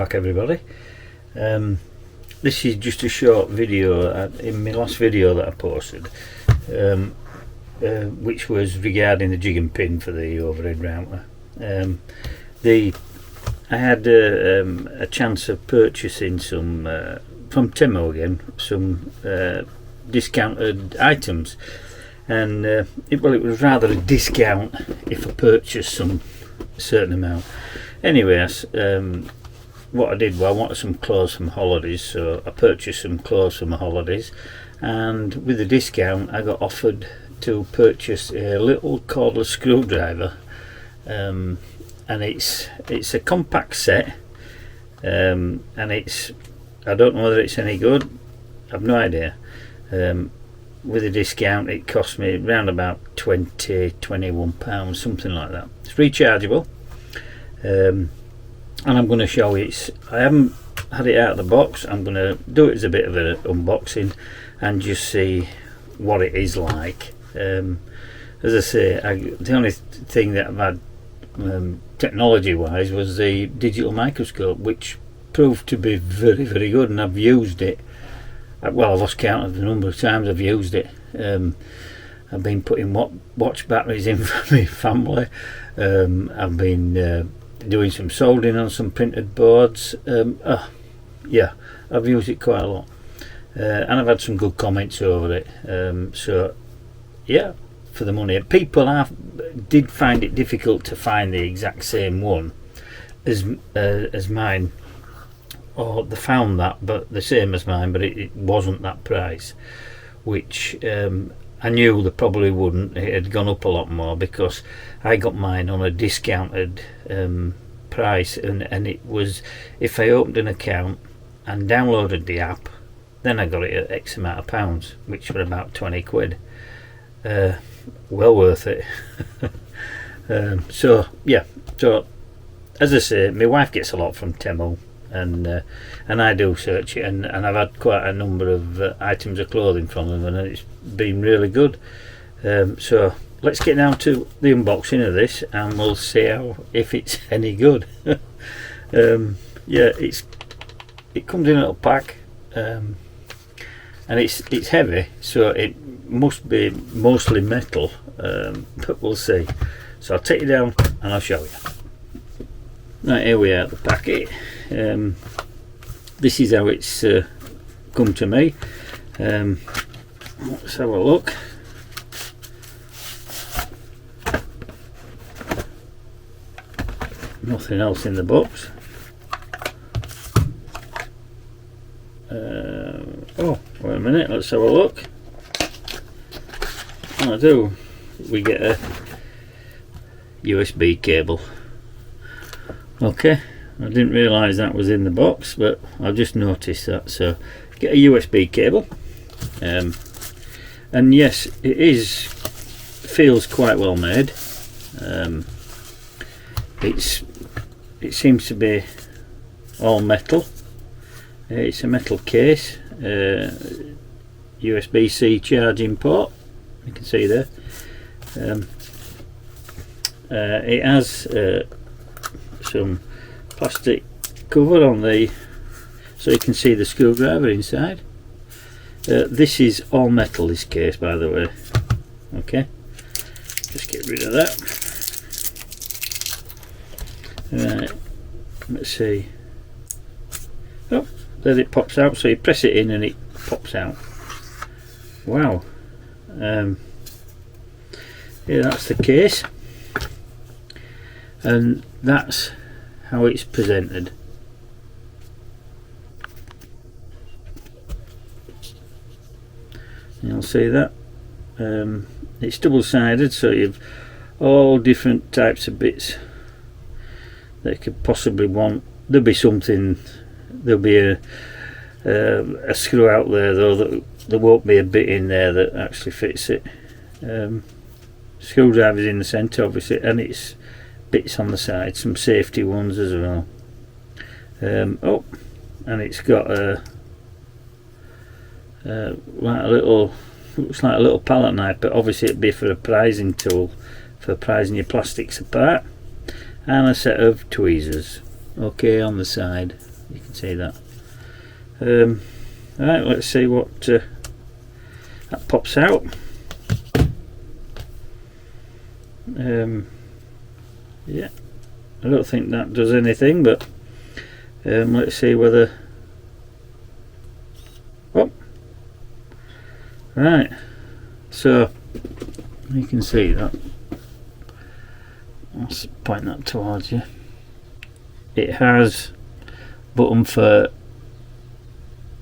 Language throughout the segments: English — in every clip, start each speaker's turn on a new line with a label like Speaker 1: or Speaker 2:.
Speaker 1: back everybody. This is just a short video in my last video that I posted, which was regarding the jig and pin for the overhead router. I had a chance of purchasing some from Temu again, some discounted items, and it was rather a discount if I purchased some certain amount. Anyways, what I did was I wanted some clothes from holidays, so I purchased some clothes for my holidays, and with the discount I got offered to purchase a little cordless screwdriver, and it's a compact set, and I don't know whether it's any good. I've no idea. With a discount it cost me around about £21, something like that. It's rechargeable, and I'm going to show you. I haven't had it out of the box. I'm going to do it as a bit of an unboxing and just see what it is like. As I say, the only thing that I've had technology wise was the digital microscope, which proved to be very, very good, and I've used it. Well, I've lost count of the number of times I've used it. I've been putting watch batteries in for my family. I've been doing some soldering on some printed boards. Yeah, I've used it quite a lot, and I've had some good comments over it. So yeah, for the money, people did find it difficult to find the exact same one as mine. Or they found that, but the same as mine, but it wasn't that price, which I knew they probably wouldn't. It had gone up a lot more because I got mine on a discounted price, and it was, if I opened an account and downloaded the app, then I got it at X amount of pounds, which were about 20 quid. Well worth it. So yeah, so as I say, my wife gets a lot from Temu, and I do search it, and I've had quite a number of items of clothing from them, and it's been really good. So let's get down to the unboxing of this, and we'll see if it's any good. Yeah, it comes in a little pack, and it's heavy, so it must be mostly metal, but we'll see. So I'll take you down and I'll show you. Right, here we are at the packet. This is how it's come to me. Let's have a look. Nothing else in the box. Oh, wait a minute, let's have a look. I do. We get a USB cable. Okay, I didn't realise that was in the box, but I've just noticed that. So get a USB cable, and yes, it feels quite well made. It seems to be all metal. It's a metal case, USB-C charging port, you can see there. It has some plastic cover on so you can see the screwdriver inside. This is all metal, this case, by the way. Okay, just get rid of that. Right, let's see. Oh, there it pops out, so you press it in and it pops out. Wow. Yeah, that's the case, and that's how it's presented. You'll see that it's double-sided, so you've all different types of bits that you could possibly want. There'll be a screw out there, though, that there won't be a bit in there that actually fits it. Screwdrivers in the centre, obviously, and it's bits on the side, some safety ones as well. Oh, and it's got like a little, looks like a little palette knife, but obviously it'd be for a prizing tool, for prizing your plastics apart, and a set of tweezers. Okay, on the side. You can see that. Right, let's see what that pops out. Yeah, I don't think that does anything, but let's see whether. Oh, right. So you can see that. Let's point that towards you. It has button for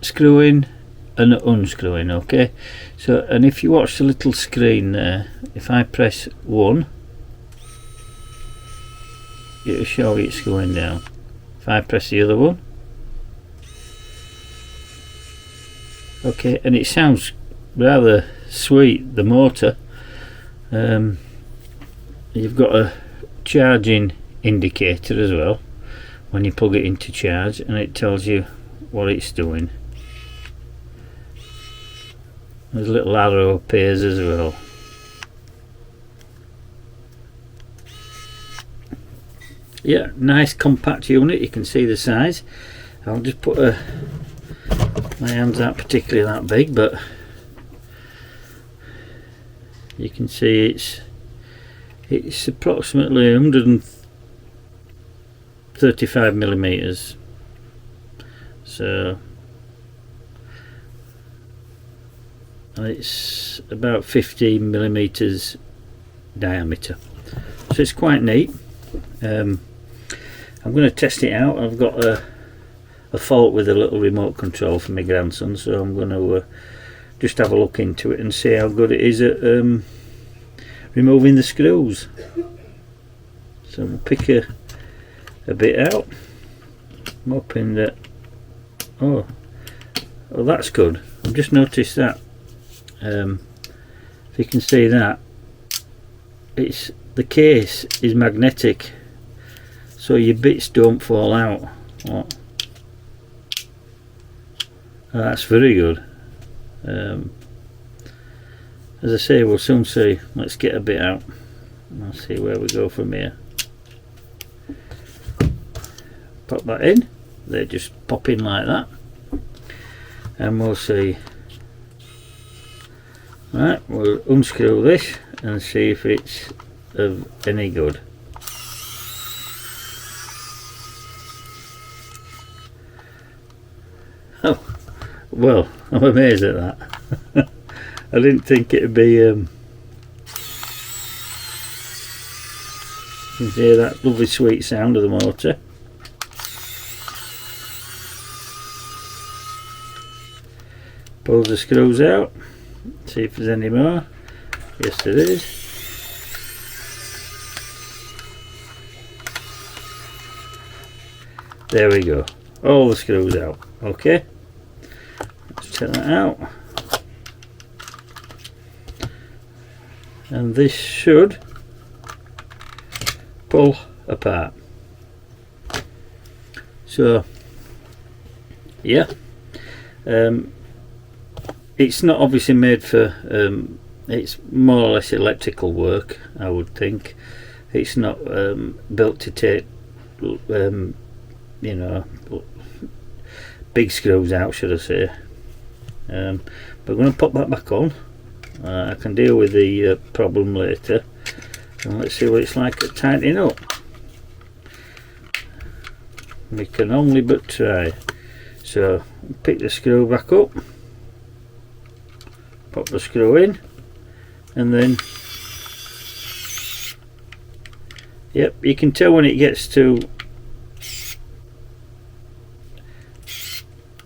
Speaker 1: screwing and unscrewing. Okay, so and if you watch the little screen there, if I press 1, it'll show it's going down. If I press the other one, okay, and it sounds rather sweet, the motor. You've got a charging indicator as well when you plug it into charge, and it tells you what it's doing. There's a little arrow appears as well. Yeah, nice compact unit. You can see the size. I'll just put my hands aren't particularly that big, but you can see it's approximately 135 millimeters. So it's about 15 millimeters diameter. So it's quite neat. I'm going to test it out. I've got a fault with a little remote control for my grandson, so I'm going to just have a look into it and see how good it is at removing the screws. So we'll pick a bit out. I'm hoping that oh that's good. I've just noticed that if you can see that the case is magnetic, so your bits don't fall out. Oh, that's very good. As I say, we'll soon see. Let's get a bit out and I'll see where we go from here. Pop that in. They just pop in like that, and we'll see. Right, we'll unscrew this and see if it's of any good. Oh, well, I'm amazed at that. I didn't think it'd be you can hear that lovely sweet sound of the motor. Pull the screws out, see if there's any more. Yes, there is. There we go, all the screws out. Okay, let's take that out, and this should pull apart. So yeah, it's not obviously made for it's more or less electrical work, I would think. It's not built to take you know, big screws out, should I say. But I'm going to pop that back on. I can deal with the problem later, and let's see what it's like at tightening up. We can only but try. So pick the screw back up, pop the screw in, and then yep, you can tell when it gets to,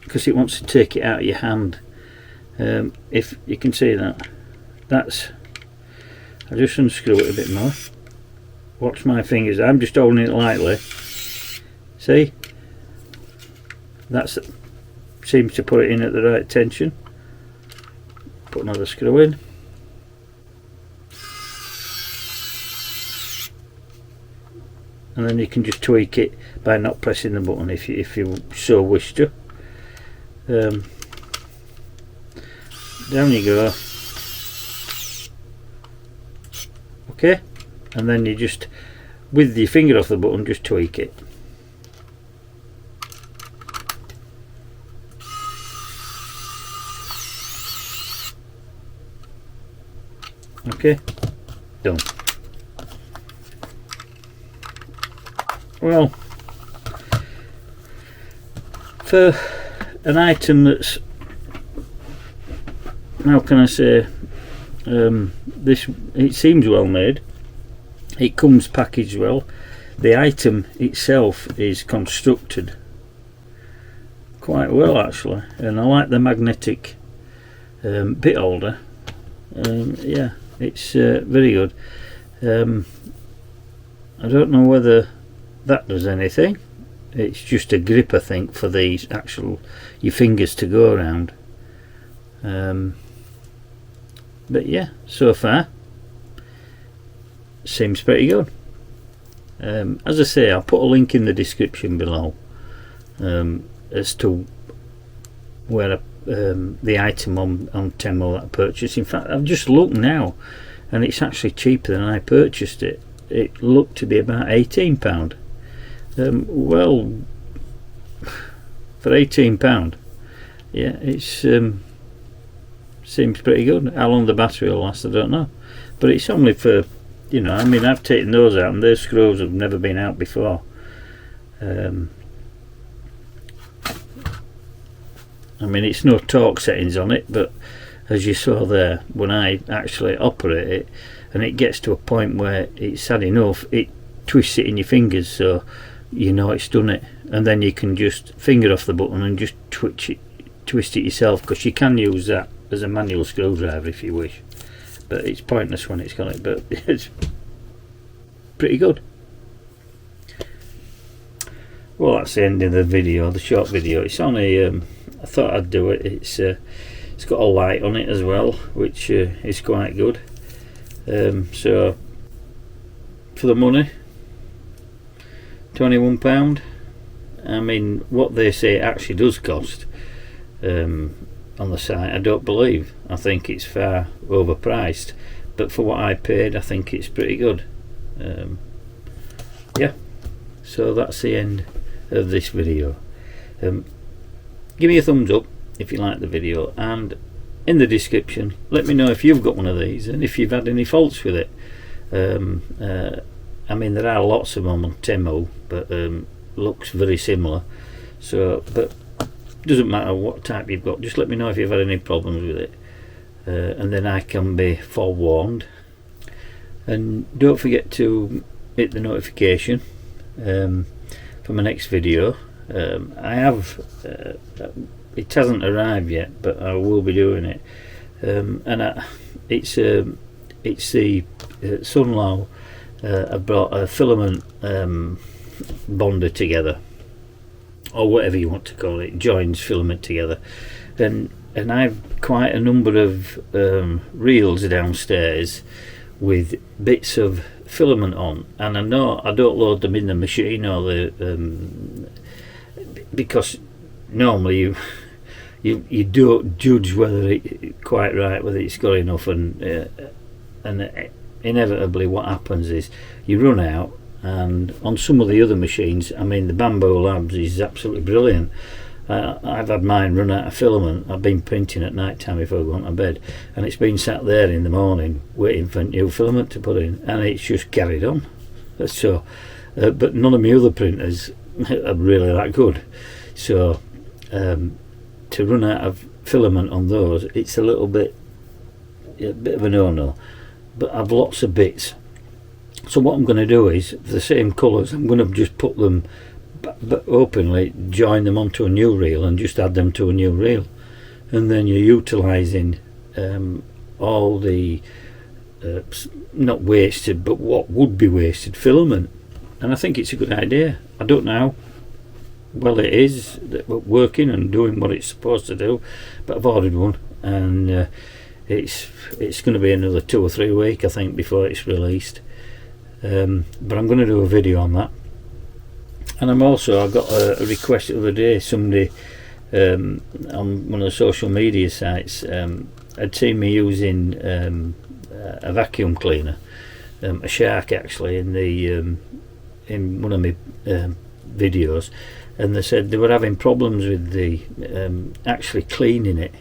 Speaker 1: because it wants to take it out of your hand. If you can see that, that's, I just unscrew it a bit more. Watch my fingers, I'm just holding it lightly. See, that seems to put it in at the right tension. Put another screw in. And then you can just tweak it by not pressing the button if you so wish to. Down you go. Okay, and then you just, with your finger off the button, just tweak it. Okay, done. Well, for an item that's, how can I say, this, it seems well made, it comes packaged well, the item itself is constructed quite well actually, and I like the magnetic bit holder. Yeah, it's very good. I don't know whether that does anything. It's just a grip, I think, for these actual your fingers to go around. But yeah, so far seems pretty good. As I say, I'll put a link in the description below as to where the item on Temu that I purchased. In fact, I've just looked now and it's actually cheaper than I purchased it. It looked to be about £18. Well, for £18, yeah, it's seems pretty good. How long the battery will last, I don't know, but it's only for, you know, I mean, I've taken those out and those screws have never been out before. I mean, it's no torque settings on it, but as you saw there, when I actually operate it and it gets to a point where it's had enough, it twists it in your fingers so you know it's done it, and then you can just finger off the button and just twist it yourself, because you can use that as a manual screwdriver if you wish, but it's pointless when it's got it. But it's pretty good. Well, that's the end of the video, the short video. It's only I thought I'd do it. It's got a light on it as well, which is quite good. So for the money, £21. I mean, what they say it actually does cost on the site, I don't believe. I think it's far overpriced, but for what I paid, I think it's pretty good. Yeah, so that's the end of this video. Give me a thumbs up if you like the video, and in the description let me know if you've got one of these and if you've had any faults with it. I mean, there are lots of them on Temu, but looks very similar, so, but doesn't matter what type you've got, just let me know if you've had any problems with it, and then I can be forewarned. And don't forget to hit the notification for my next video. I have it hasn't arrived yet, but I will be doing it, and it's the Sunlow. I brought a filament bonder together, or whatever you want to call it, joins filament together, and I've quite a number of reels downstairs with bits of filament on, and I know I don't load them in the machine or the because normally you don't judge whether it's quite right, whether it's got enough, and inevitably what happens is you run out. And on some of the other machines, I mean, the Bamboo Labs is absolutely brilliant. I've had mine run out of filament. I've been printing at night time before going to bed, and it's been sat there in the morning waiting for new filament to put in, and it's just carried on. So but none of my other printers are really that good, so to run out of filament on those, it's a bit of a no-no. But I've lots of bits, so what I'm going to do is, for the same colours, I'm going to just put them openly, join them onto a new reel and just add them to a new reel, and then you're utilising all the not wasted, but what would be wasted filament. And I think it's a good idea. I don't know how well it is working and doing what it's supposed to do, but I've ordered one, and it's going to be another 2 or 3 weeks, I think, before it's released. But I'm going to do a video on that. And I got a request the other day. Somebody on one of the social media sites had seen me using a vacuum cleaner, a Shark actually, in one of my videos, and they said they were having problems with the actually cleaning it.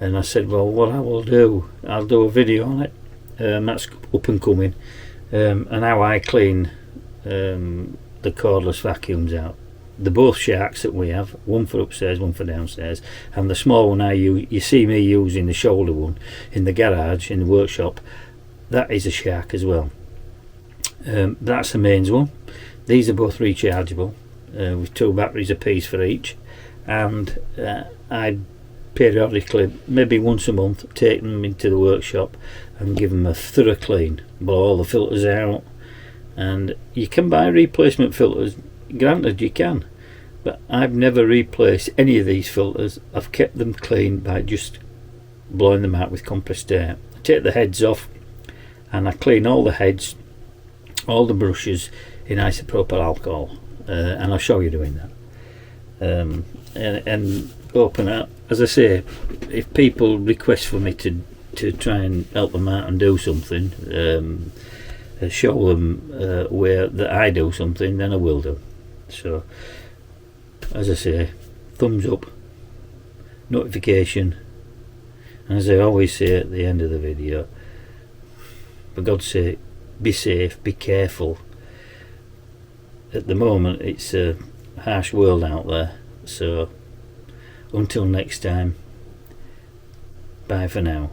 Speaker 1: And I said, well, what I will do, I'll do a video on it, that's up and coming, and how I clean the cordless vacuums out. They're both sharks that we have, one for upstairs, one for downstairs, and the small one you see me using, the shoulder one in the garage, in the workshop, that is a shark as well. That's the mains one. These are both rechargeable, with 2 batteries apiece for each, and I periodically, maybe once a month, take them into the workshop and give them a thorough clean, blow all the filters out. And you can buy replacement filters, granted you can, but I've never replaced any of these filters. I've kept them clean by just blowing them out with compressed air. I take the heads off and I clean all the heads, all the brushes in isopropyl alcohol, and I'll show you doing that. And open up, as I say, if people request for me to try and help them out and do something, show them where that I do something, then I will do. So as I say, thumbs up, notification, and as I always say at the end of the video, for God's sake, be safe, be careful. At the moment it's a harsh world out there, so until next time, bye for now.